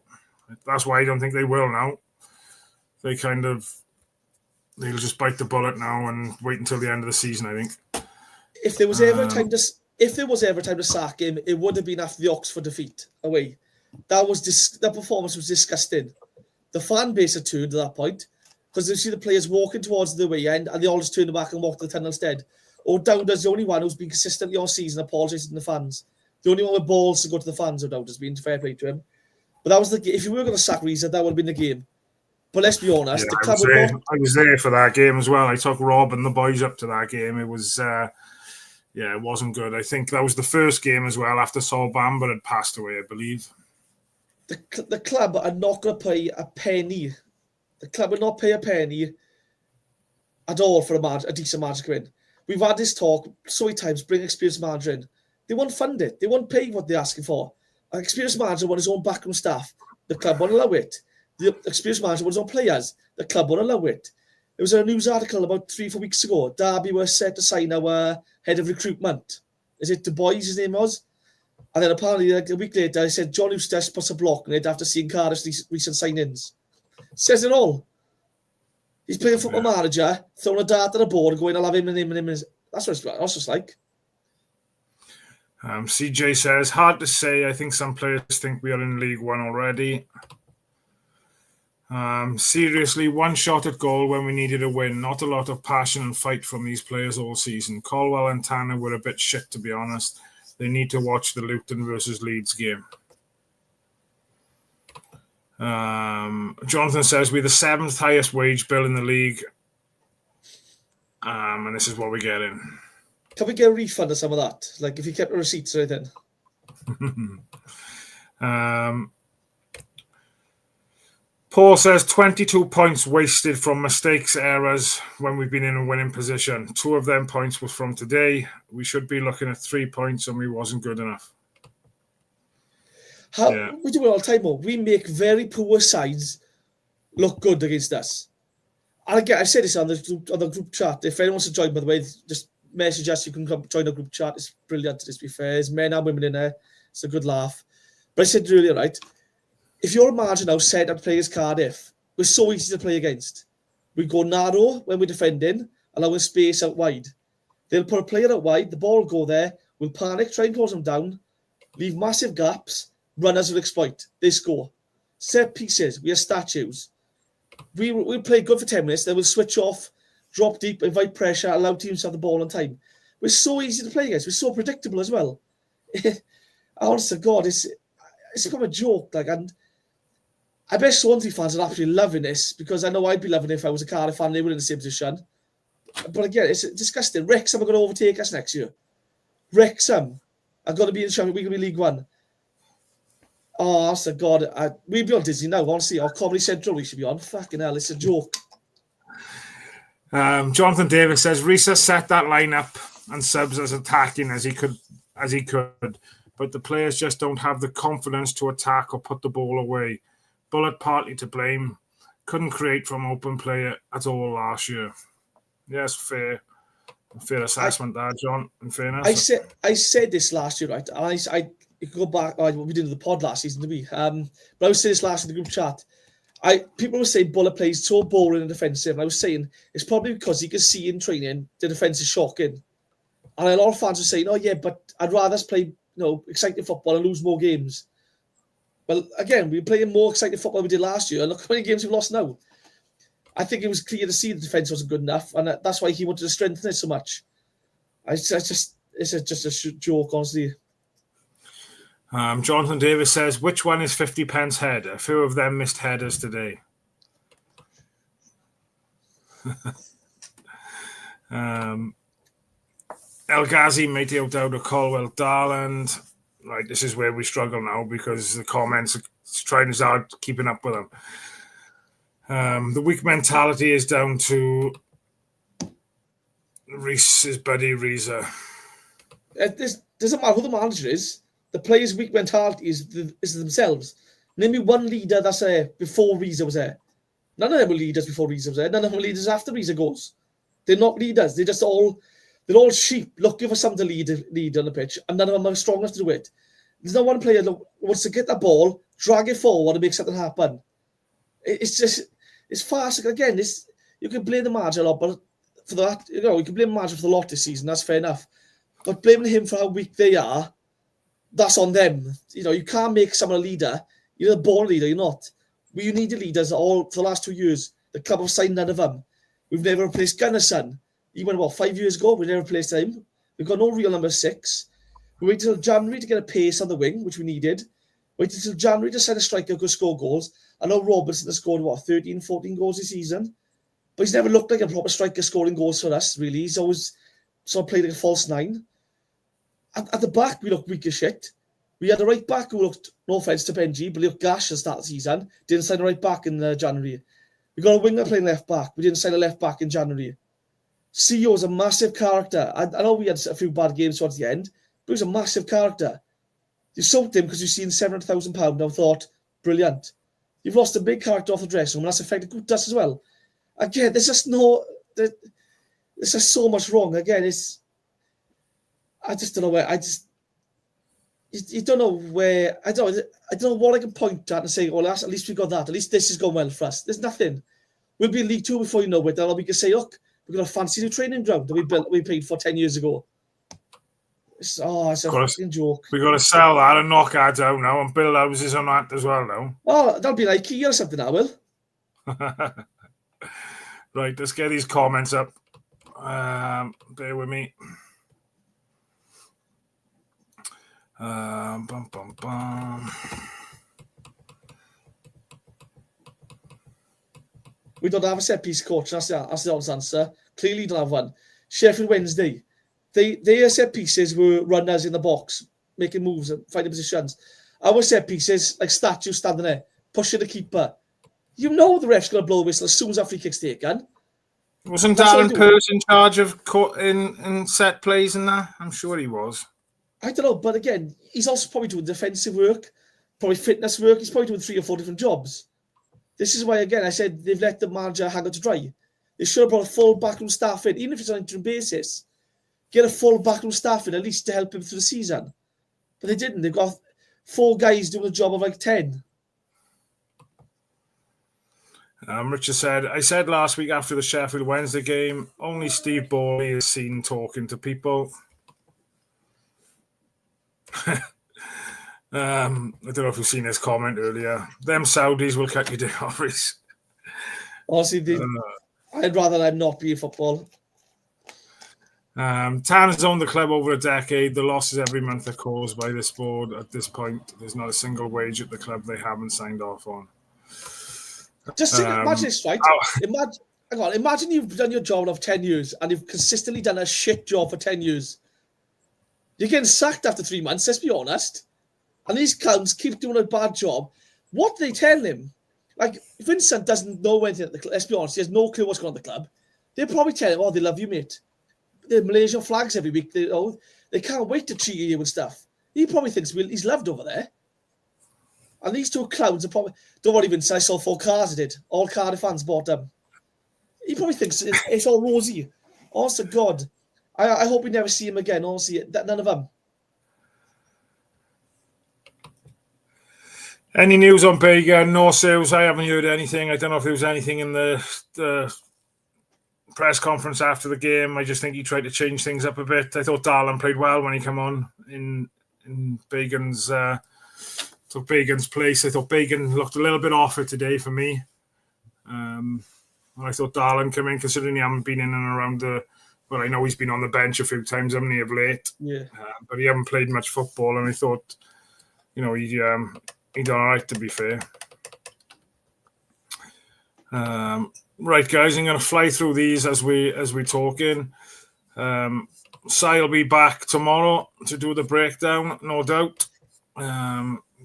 That's why I don't think they will now. They'll just bite the bullet now and wait until the end of the season, I think. If there was ever a time to sack him, it would have been after the Oxford defeat away. That performance was disgusting. The fan base had turned at that point because they see the players walking towards the away end and they all just turn back and walk to the tunnel instead. O'Dowda's the only one who's been consistently all season apologising to the fans. The only one with balls to go to the fans, O'Dowda's been fair play to him. But that was if you were going to sack Rhys, that would have been the game. But let's be honest, yeah, I was there for that game as well. I took Rob and the boys up to that game. It was, it wasn't good. I think that was the first game as well after Saul Bamber had passed away, I believe. The club are not going to pay a penny. The club will not pay a penny at all for a decent manager to come in. We've had this talk so many times, bring experienced manager in. They won't fund it. They won't pay what they're asking for. An experienced manager wants his own backroom staff. The club won't allow it. The experienced manager wants his own players. The club won't allow it. There was a news article about 3-4 weeks ago. Derby were set to sign our head of recruitment. Is it Du Bois, his name was? And then apparently, like a week later, I said John Eustace puts a block on it after seeing Cardiff's recent signings. Says it all. He's playing a football manager, throwing a dart at a board and going, I'll have him and him and him. That's what it's just like. CJ says, hard to say. I think some players think we are in League One already. Seriously, 1 shot at goal when we needed a win. Not a lot of passion and fight from these players all season. Colwell and Tanner were a bit shit, to be honest. They need to watch the Luton versus Leeds game. Jonathan says, we're the 7th highest wage bill in the league. And this is what we get in. Can we get a refund of some of that? Like if you kept the receipts or anything? Paul says 22 points wasted from mistakes, errors when we've been in a winning position. 2 of them points was from today. We should be looking at 3 points and we wasn't good enough. We do it all the time, though. We make very poor sides look good against us. And again, I said this on the group chat. If anyone wants to join, by the way, just message us. You can come join the group chat. It's brilliant, to be fair. There's men and women in there. It's a good laugh. But I said earlier, right, if you're a manager now set up to play against Cardiff, we're so easy to play against. We go narrow when we're defending, allowing space out wide. They'll put a player out wide, the ball will go there, we'll panic, try and close them down, leave massive gaps, runners will exploit. They score. Set pieces, we are statues. We'll play good for 10 minutes, then we'll switch off, drop deep, invite pressure, allow teams to have the ball on time. We're so easy to play against. We're so predictable as well. Honest to God, it's become a joke. And I bet Swansea fans are absolutely loving this because I know I'd be loving it if I was a Cardiff fan. They were in the same position. But again, it's disgusting. Wrexham are going to overtake us next year. Wrexham. I've got to be in the Champions League, we can be League One. Oh, that's a God. We'd be on Disney now, honestly. Or Comedy Central, we should be on. Fucking hell, it's a joke. Jonathan Davis says Rhys has set that lineup and subs as attacking as he could, but the players just don't have the confidence to attack or put the ball away. Bullet partly to blame. Couldn't create from open play at all last year. Yes, fair assessment there, John. In fairness, I said this last year, right? And I you could go back. What we did in the pod last season to me. But I was saying this last in the group chat. People were saying Bullet plays so boring and defensive. And I was saying it's probably because you can see in training the defense is shocking. And a lot of fans are saying, "Oh yeah, but I'd rather us play exciting football and lose more games." Well, again, we were playing more exciting football than we did last year. And look how many games we've lost now. I think it was clear to see the defence wasn't good enough, and that's why he wanted to strengthen it so much. It's just a joke, honestly. Jonathan Davis says, which one is 50 pence head? A few of them missed headers today. El Ghazi, Matey O'Dowd, Colwell, Darland. Right, this is where we struggle now because the comments are trying as hard keeping up with them. The weak mentality is down to Rhys' buddy Reza. It doesn't matter who the manager is. The players' weak mentality is themselves. Name me one leader that's there before Reza was there. None of them were leaders before Reza was there. None of them were leaders after Reza goes. They're not leaders. They're all sheep looking for someone to lead on the pitch, and none of them are strong enough to do it. There's no one player that wants to get the ball, drag it forward, and make something happen. It's farcical. Again, you can blame the manager a lot, but for that, you can blame the manager for the lot this season. That's fair enough. But blaming him for how weak they are, that's on them. You can't make someone a leader. You're a born leader. You're not. You need the leaders all for the last 2 years. The club have signed none of them. We've never replaced Gunnarsson. He went 5 years ago. We never replaced him. We've got no real number 6. We waited until January to get a pace on the wing, which we needed. Waited until January to sign a striker who could score goals. I know Robertson has scored 13, 14 goals this season, but he's never looked like a proper striker scoring goals for us. Really, he's always sort of played like a false 9. At the back, we looked weak as shit. We had a right back who looked, no offence to Benji, but he looked gash at the start of the season. Didn't sign a right back in January. We got a winger playing left back. We didn't sign a left back in January. CEO is a massive character. I know we had a few bad games towards the end, but he was a massive character. You sold him because you've seen £700,000 and thought, brilliant. You've lost a big character off the dressing room, and that's affected Gutas as well. Again, there's just so much wrong. Again, I just don't know where. You don't know where. I don't know what I can point at and say, well, at least we got that. At least this is going well for us. There's nothing. We'll be in League 2 before you know it. Then we can say, look, we've got a fancy new training ground that we paid for 10 years ago. It's a fucking joke. We've got to sell that and knock ads out now and build houses on that as well now. Oh, that'll be like IKEA or something, I will. Right, let's get these comments up. Bear with me. Bum, bum, bum. We don't have a set piece coach. That's the honest answer. Clearly, don't have one. Sheffield Wednesday. Their set pieces were runners in the box, making moves and finding positions. Our set pieces, like statues standing there, pushing the keeper. You know the ref's going to blow the whistle as soon as that free kick's taken. Wasn't Darren Purse in charge of in set plays and that? I'm sure he was. I don't know, but again, he's also probably doing defensive work, probably fitness work. He's probably doing 3 or 4 different jobs. This is why, again, I said they've let the manager hang out to dry. They should have brought a full backroom staff in, even if it's on an interim basis. Get a full backroom staff in, at least to help him through the season. But they didn't. They've got 4 guys doing a job of like 10. Richard said, I said last week after the Sheffield Wednesday game, only Steve Borley is seen talking to people. I don't know if you've seen his comment earlier. Them Saudis will cut you down, Rhys. Honestly, I'd rather them not be in football. Tan has owned the club over a decade. The losses every month are caused by this board. At this point, there's not a single wage at the club they haven't signed off on. Just imagine this, right? Imagine you've done your job of 10 years and you've consistently done a shit job for 10 years. You're getting sacked after 3 months, let's be honest. And these clowns keep doing a bad job. What do they tell him? Like, Vincent doesn't know anything at the club. Let's be honest, he has no clue what's going on at the club. They'll probably tell him, oh, they love you, mate. The Malaysian flags every week. They can't wait to treat you and stuff. He probably thinks he's loved over there. And these two clowns are probably... Don't worry, Vincent, I saw 4 cars I did. All Cardiff fans bought them. He probably thinks it's all rosy. Honest to God. I hope we never see him again. Honestly, none of them. Any news on Bega? No sales. I haven't heard anything. I don't know if there was anything in the press conference after the game. I just think he tried to change things up a bit. I thought Darlan played well when he came on in Bagan's took Bagan's place. I thought Bagan looked a little bit off it today for me. And I thought Darlan came in, considering he hasn't been in and around well, I know he's been on the bench a few times, haven't he, of late? Yeah. But he hasn't played much football, and I thought, he done all right, to be fair. Right, guys, I'm going to fly through these as we talking. Sai will be back tomorrow to do the breakdown, no doubt.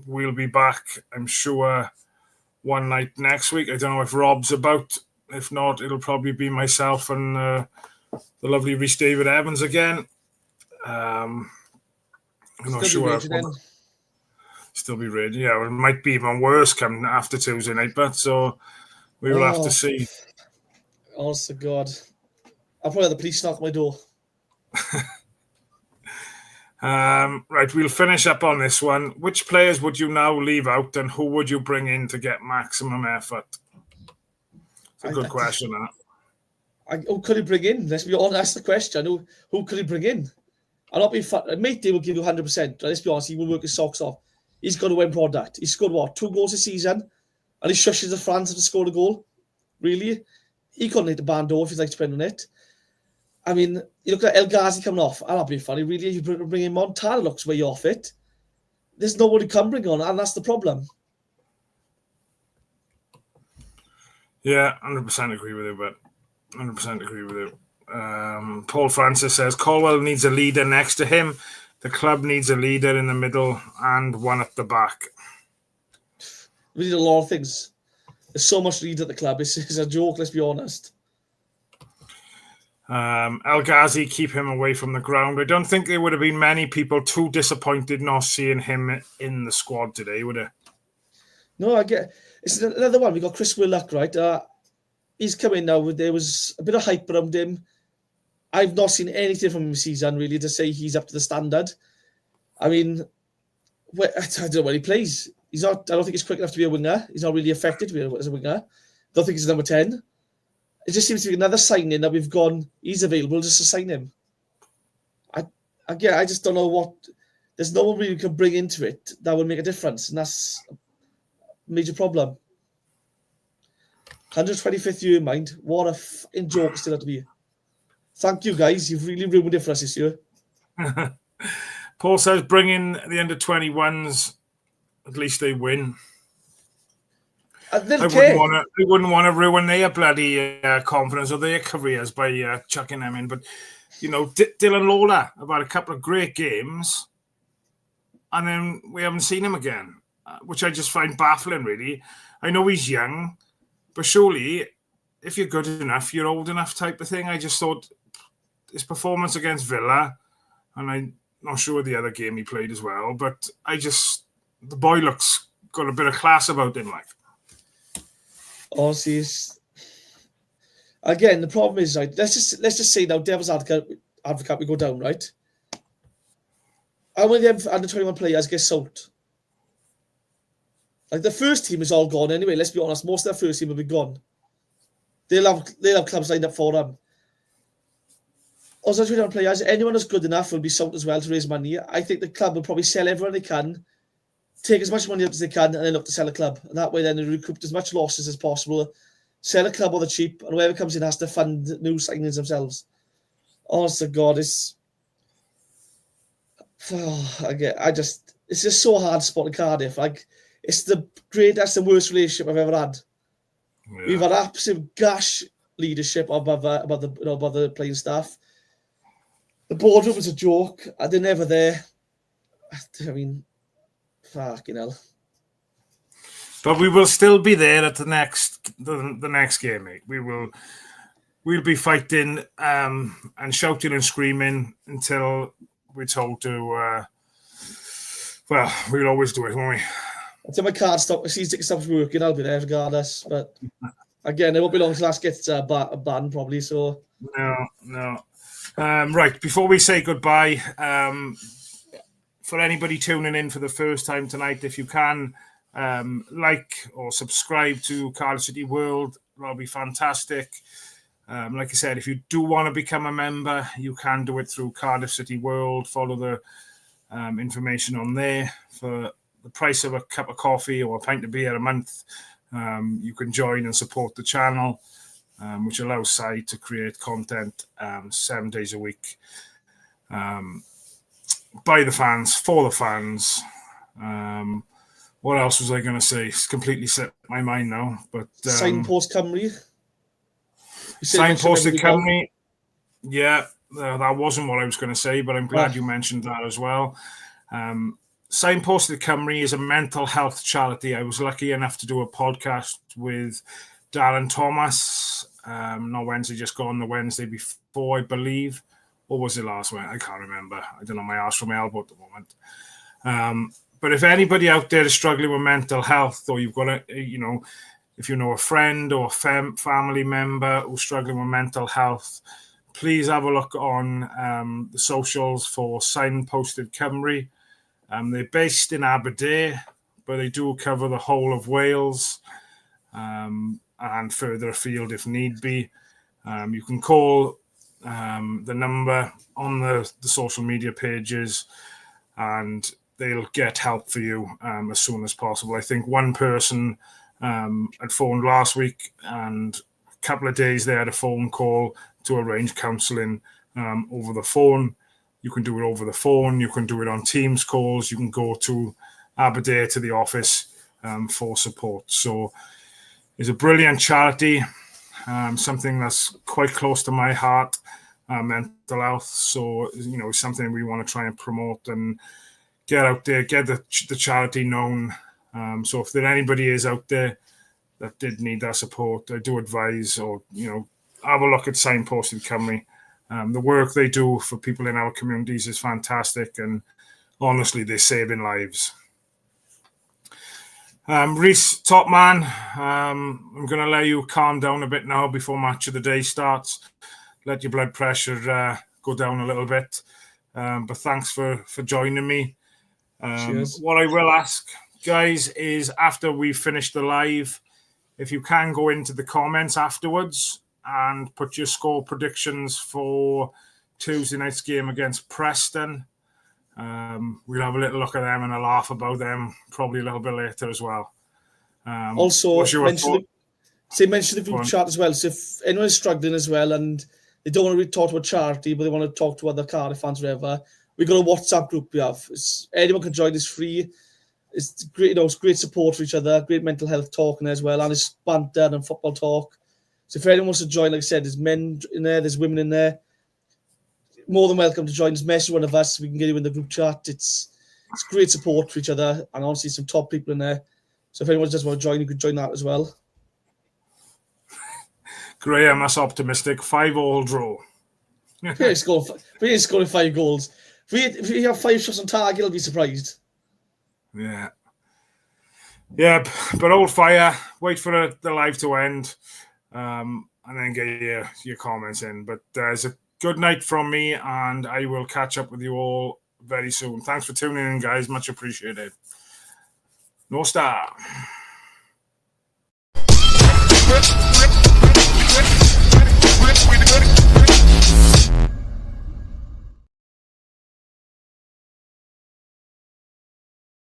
We'll be back, I'm sure, one night next week. I don't know if Rob's about. If not, it'll probably be myself and the lovely Rhys David Evans again. I'm not sure. Still be ready. Yeah, it might be even worse coming after Tuesday night, but so we will have to see. Honest to God. I'll probably have the police knock my door. Right, we'll finish up on this one. Which players would you now leave out, and who would you bring in to get maximum effort? It's a good question, that. Who could he bring in? Let's be honest, that's the question. Who could he bring in? I'll not be mate, they will give you 100%. Let's be honest, he will work his socks off. He's got a win product. He's scored, 2 goals this season? And he shushes the fans to score a goal? Really? He couldn't hit the bando if he'd like to spend on it. I mean, you look at El Ghazi coming off. I'll not be funny, really. You bring him on, Tara looks way off it. There's nobody can bring on, and that's the problem. Yeah, 100% agree with you, but 100% agree with you. Paul Francis says, Colwell needs a leader next to him. The club needs a leader in the middle and one at the back. We need a lot of things. There's so much need at the club. It's a joke, let's be honest. El Ghazi, keep him away from the ground. I don't think there would have been many people too disappointed not seeing him in the squad today, would there? No, I get it's another one. We got Chris Willock, right? He's coming now. There was a bit of hype around him. I've not seen anything from him this season, really, to say he's up to the standard. I mean, I don't know where he plays. He's not. I don't think he's quick enough to be a winger. He's not really effective to be as a winger. I don't think he's number 10. It just seems to be another signing that we've gone, he's available just to sign him. I just don't know what... There's no one really can bring into it that would make a difference, and that's a major problem. 125th year in mind. What a f***ing joke still had to be. Thank you, guys. You've really ruined it for us this year. Paul says, bring in the under-21s. At least they win. I wouldn't want to ruin their bloody confidence or their careers by chucking them in. But, Dylan Lola have had a couple of great games, and then we haven't seen him again, which I just find baffling, really. I know he's young, but surely, if you're good enough, you're old enough type of thing. I just thought his performance against Villa, and I'm not sure the other game he played as well, but the boy looks got a bit of class about him, like. Honestly, again, the problem is, right, let's just say now, devil's advocate we go down, right? How many of the under-21 players get sold? Like, the first team is all gone anyway, let's be honest. Most of their first team will be gone. They'll have clubs lined up for them. Also, 21 players, anyone who's good enough will be sold as well to raise money. I think the club will probably sell everyone they can, take as much money up as they can, and then look to sell a club. And that way, then they recoup as much losses as possible, sell a club on the cheap, and whoever comes in has to fund new signings themselves. Honest to God, it's just so hard supporting Cardiff. Like, it's the greatest and worst relationship I've ever had. Yeah. We've had absolute gash leadership above the playing staff. The boardroom was a joke. They're never there. I mean, fucking hell. But we will still be there at the next game, mate. We'll be fighting and shouting and screaming until we're told to. Well, we'll always do it, won't we? Until my card stops working, I'll be there regardless. But again, it won't be long till that gets banned, probably. So no. Right, before we say goodbye, for anybody tuning in for the first time tonight, if you can like or subscribe to Cardiff City World, that'll be fantastic. Like I said, if you do want to become a member, you can do it through Cardiff City World. Follow the information on there. For the price of a cup of coffee or a pint of beer a month, you can join and support the channel, which allows Si to create content 7 days a week by the fans, for the fans. What else was I going to say? It's completely slipped my mind now. But Signpost Cymru. Signposted Cymru. Yeah, that wasn't what I was going to say, but I'm glad you mentioned that as well. Signposted Cymru is a mental health charity. I was lucky enough to do a podcast with Darren Thomas, not Wednesday, just gone the Wednesday before, I believe. Or was it last Wednesday? I can't remember. I don't know my arse from my elbow at the moment. But if anybody out there is struggling with mental health, or you've got if you know a friend or a family member who's struggling with mental health, please have a look on the socials for Signposted Cymru. They're based in Aberdeen, but they do cover the whole of Wales and further afield if need be. You can call the number on the social media pages and they'll get help for you as soon as possible. I think one person had phoned last week, and a couple of days they had a phone call to arrange counselling over the phone. You can do it over the phone. You can do it on Teams calls. You can go to Aberdeen to the office for support. So it's a brilliant charity, something that's quite close to my heart, mental health. So, something we want to try and promote and get out there, get the charity known. So if there anybody is out there that did need that support, I do advise, or, have a look at Signposted Cymru. The work they do for people in our communities is fantastic, and honestly, they're saving lives. Rhys, top man, I'm going to let you calm down a bit now before match of the day starts. Let your blood pressure go down a little bit. But thanks for joining me. What I will ask, guys, is after we've finished the live, if you can go into the comments afterwards and put your score predictions for Tuesday night's game against Preston. We'll have a little look at them and a laugh about them probably a little bit later as well. Also, mention the group chat as well. So if anyone is struggling as well and they don't want to talk to a charity, but they want to talk to other Cardiff fans, whatever, we've got a WhatsApp group we have. Anyone can join. It's free. It's great, it's great support for each other, great mental health talking as well, and it's banter and football talk. So if anyone wants to join, like I said, there's men in there, there's women in there. More than welcome to join. Just message one of us. We can get you in the group chat. It's great support for each other, and honestly, some top people in there. So if anyone just want to join, you could join that as well. Graham, that's optimistic. 5-5 draw. We ain't scoring 5 goals. If we have 5 shots on target, I'll be surprised. Yeah, but hold fire. Wait for the live to end, and then get your comments in. But it's a good night from me, and I will catch up with you all very soon. Thanks for tuning in, guys. Much appreciated. No star.